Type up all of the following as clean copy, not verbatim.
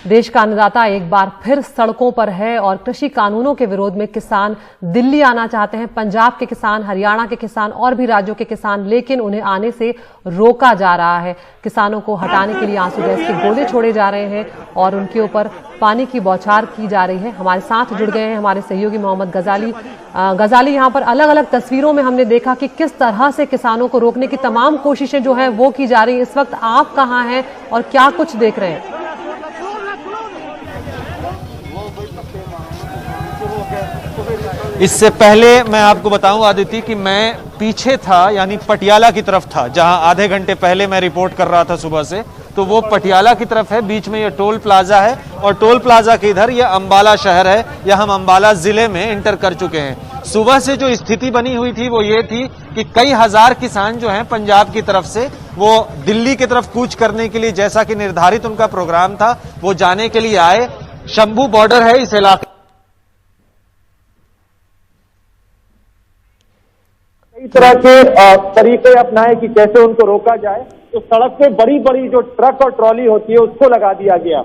देश का अन्नदाता एक बार फिर सड़कों पर है और कृषि कानूनों के विरोध में किसान दिल्ली आना चाहते हैं। पंजाब के किसान, हरियाणा के किसान और भी राज्यों के किसान, लेकिन उन्हें आने से रोका जा रहा है। किसानों को हटाने के लिए आंसू गैस के गोले छोड़े जा रहे हैं और उनके ऊपर पानी की बौछार की जा रही है। हमारे साथ जुड़ गए हैं हमारे सहयोगी मोहम्मद गजाली। यहाँ पर अलग अलग तस्वीरों में हमने देखा कि किस तरह से किसानों को रोकने की तमाम कोशिशें जो है वो की जा रही है। इस वक्त आप कहाँ हैं और क्या कुछ देख रहे हैं? इससे पहले मैं आपको बताऊं आदिति कि मैं पीछे था, यानी पटियाला की तरफ था, जहां आधे घंटे पहले मैं रिपोर्ट कर रहा था सुबह से। तो वो पटियाला की तरफ है, बीच में ये टोल प्लाजा है और टोल प्लाजा के इधर ये अंबाला शहर है, या हम अंबाला जिले में एंटर कर चुके हैं। सुबह से जो स्थिति बनी हुई थी वो ये थी कि कई हजार किसान जो हैं पंजाब की तरफ से वो दिल्ली की तरफ कूच करने के लिए, जैसा कि निर्धारित उनका प्रोग्राम था, वो जाने के लिए आए। शंभू बॉर्डर है इस इलाके, कई तरह के तरीके अपनाए कि कैसे उनको रोका जाए। तो सड़क पे बड़ी बड़ी जो ट्रक और ट्रॉली होती है उसको लगा दिया गया।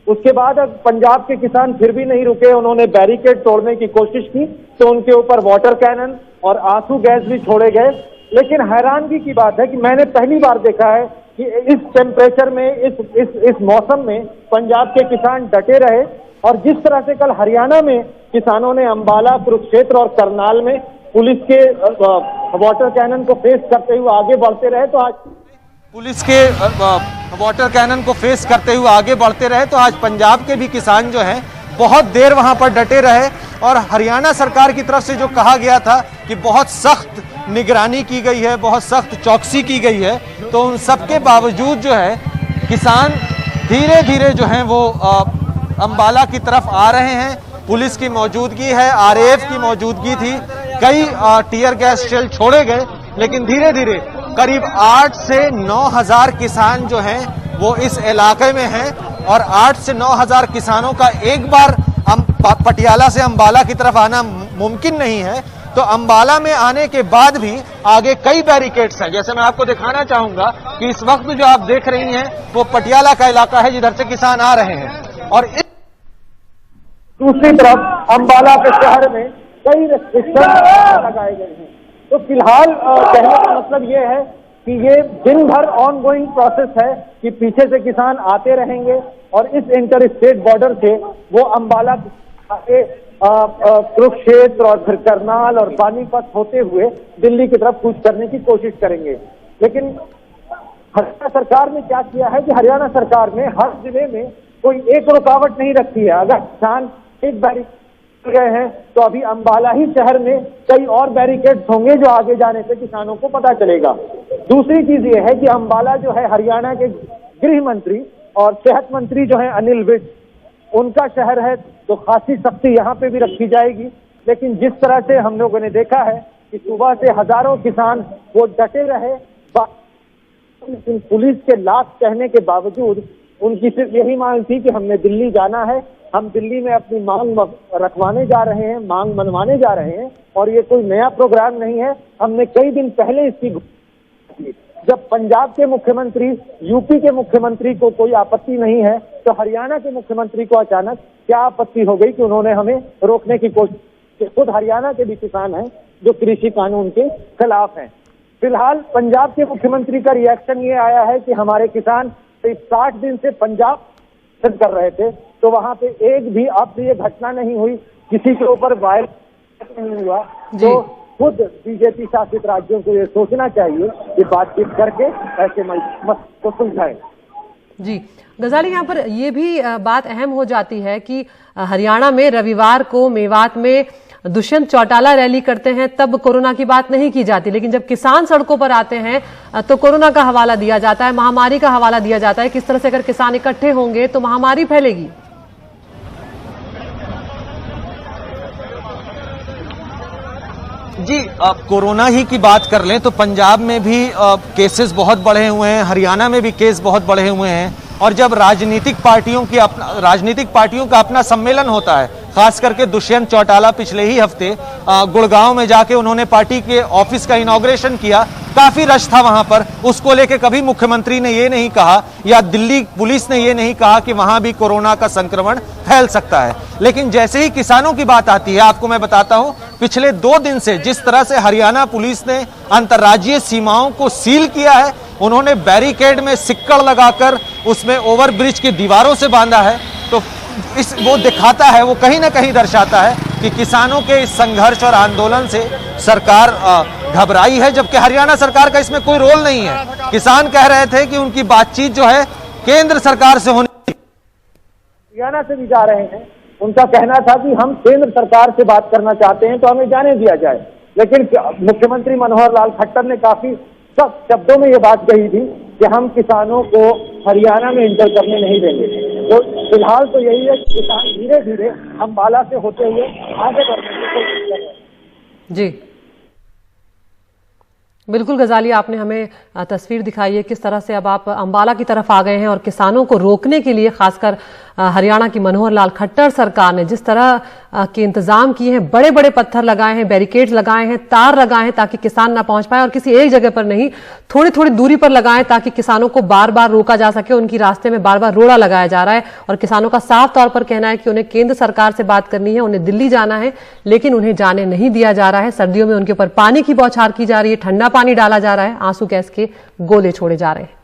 उसके बाद अब पंजाब के किसान फिर भी नहीं रुके, उन्होंने बैरिकेड तोड़ने की कोशिश की तो उनके ऊपर वाटर कैनन और आंसू गैस भी छोड़े गए। लेकिन हैरानगी की बात है कि मैंने पहली बार देखा है कि इस टेम्परेचर में, इस मौसम में पंजाब के किसान डटे रहे। और जिस तरह से कल हरियाणा में किसानों ने अंबाला, कुरुक्षेत्र और करनाल में पुलिस के वाटर कैनन को फेस करते हुए आगे बढ़ते रहे, तो आज पुलिस के वाटर कैनन को फेस करते हुए आगे बढ़ते रहे, तो आज पंजाब के भी किसान जो हैं बहुत देर वहां पर डटे रहे। और हरियाणा सरकार की तरफ से जो कहा गया था कि बहुत सख्त निगरानी की गई है, बहुत सख्त चौकसी की गई है, तो उन सब के बावजूद जो है किसान धीरे धीरे जो है वो अंबाला की तरफ आ रहे हैं। पुलिस की मौजूदगी है, आरएएफ की मौजूदगी थी, कई टीयर गैस शेल छोड़े गए, लेकिन धीरे धीरे करीब 8 से 9 हजार किसान जो हैं वो इस इलाके में हैं। और 8 से 9 हजार किसानों का एक बार पटियाला से अंबाला की तरफ आना मुमकिन नहीं है, तो अंबाला में आने के बाद भी आगे कई बैरिकेड्स हैं। जैसे मैं आपको दिखाना चाहूंगा कि इस वक्त जो आप देख रही हैं वो पटियाला का इलाका है जिधर से किसान आ रहे हैं। और दूसरी तरफ अंबाला के शहर में कई रिस्ट्रिक्शन लगाए गए हैं। तो फिलहाल कहने का मतलब ये है कि ये दिन भर ऑनगोइंग प्रोसेस है कि पीछे से किसान आते रहेंगे और इस इंटर स्टेट बॉर्डर से वो अंबाला के कुरुक्षेत्र और फिर करनाल और पानीपत होते हुए दिल्ली की तरफ कूच करने की कोशिश करेंगे। लेकिन हरियाणा सरकार ने क्या किया है कि हरियाणा सरकार ने हर जिले में कोई एक रुकावट नहीं रखी है। अगर किसान एक बैरिकेड गए हैं तो अभी अंबाला ही शहर में कई और बैरिकेड्स होंगे जो आगे जाने से किसानों को पता चलेगा। दूसरी चीज ये है कि अंबाला जो है हरियाणा के गृह मंत्री और सेहत मंत्री जो है अनिल विज, उनका शहर है, तो खासी सख्ती यहाँ पे भी रखी जाएगी। लेकिन जिस तरह से हम लोगों ने देखा है कि सुबह से हजारों किसान वो डटे रहे, लेकिन पुलिस के लाख कहने के बावजूद उनकी सिर्फ यही मांग थी कि हमने दिल्ली जाना है, हम दिल्ली में अपनी मांग रखवाने जा रहे हैं, मांग मनवाने जा रहे हैं। और ये कोई नया प्रोग्राम नहीं है, हमने कई दिन पहले इसकी जब पंजाब के मुख्यमंत्री, यूपी के मुख्यमंत्री को कोई आपत्ति नहीं है, तो हरियाणा के मुख्यमंत्री को अचानक क्या आपत्ति हो गई कि उन्होंने हमें रोकने की कोशिश। खुद हरियाणा के भी किसान हैं जो कृषि कानून के खिलाफ हैं। फिलहाल पंजाब के मुख्यमंत्री का रिएक्शन ये आया है कि हमारे किसान 60 दिन से पंजाब कर रहे थे, तो वहां पे एक भी अब ये घटना नहीं हुई, किसी के ऊपर वायलेंस नहीं हुआ। तो खुद बीजेपी शासित राज्यों को ये सोचना चाहिए कि बातचीत करके ऐसे मसले को सुलझाएं। जी गजाली, यहाँ पर ये भी बात अहम हो जाती है कि हरियाणा में रविवार को मेवात में दुष्यंत चौटाला रैली करते हैं तब कोरोना की बात नहीं की जाती, लेकिन जब किसान सड़कों पर आते हैं तो कोरोना का हवाला दिया जाता है, महामारी का हवाला दिया जाता है। किस तरह से अगर किसान इकट्ठे होंगे तो महामारी फैलेगी। जी, कोरोना ही की बात कर लें तो पंजाब में भी केसेस बहुत बढ़े हुए हैं, हरियाणा में भी केस बहुत बढ़े हुए हैं। और जब राजनीतिक पार्टियों का अपना सम्मेलन होता है, खास करके दुष्यंत चौटाला पिछले ही हफ्ते गुड़गांव में जाके उन्होंने पार्टी के ऑफिस का इनॉग्रेशन किया, काफी रश था वहां पर। उसको लेके कभी मुख्यमंत्री ने ये नहीं कहा या दिल्ली पुलिस ने ये नहीं कहा कि वहां भी कोरोना का संक्रमण फैल सकता है। लेकिन जैसे ही किसानों की बात आती है, आपको मैं बताता हूं, पिछले 2 दिन से जिस तरह से हरियाणा पुलिस ने अंतर्राज्यीय सीमाओं को सील किया है, उन्होंने बैरिकेड में सिक्कड़ लगाकर उसमें ओवरब्रिज की दीवारों से बांधा है, तो वो दिखाता है, वो कहीं ना कहीं दर्शाता है कि किसानों के इस संघर्ष और आंदोलन से सरकार घबराई है, जबकि हरियाणा सरकार का इसमें कोई रोल नहीं है। किसान कह रहे थे कि उनकी बातचीत जो है केंद्र सरकार से होनी, हरियाणा से भी जा रहे हैं, उनका कहना था कि हम केंद्र सरकार से बात करना चाहते हैं तो हमें जाने दिया जाए। लेकिन मुख्यमंत्री मनोहर लाल खट्टर ने काफी सख्त शब्दों में ये बात कही थी कि हम किसानों को हरियाणा में इंटर करने नहीं देंगे। तो फिलहाल तो यही है कि किसान धीरे धीरे अंबाला से होते हुए आगे बढ़ने की कोशिश कर रहे हैं। जी बिल्कुल गजाली, आपने हमें तस्वीर दिखाई है किस तरह से अब आप अंबाला की तरफ आ गए हैं और किसानों को रोकने के लिए खासकर हरियाणा की मनोहर लाल खट्टर सरकार ने जिस तरह के इंतजाम किए हैं, बड़े बड़े पत्थर लगाए हैं, बैरिकेड्स लगाए हैं, तार लगाए हैं ताकि किसान ना पहुंच पाए, और किसी एक जगह पर नहीं, थोड़ी थोड़ी दूरी पर लगाएं ताकि किसानों को बार बार रोका जा सके। उनकी रास्ते में बार बार रोड़ा लगाया जा रहा है और किसानों का साफ तौर पर कहना है कि उन्हें केंद्र सरकार से बात करनी है, उन्हें दिल्ली जाना है, लेकिन उन्हें जाने नहीं दिया जा रहा है। सर्दियों में उनके ऊपर पानी की बौछार की जा रही है, ठंडा पानी डाला जा रहा है, आंसू गैस के गोले छोड़े जा रहे हैं।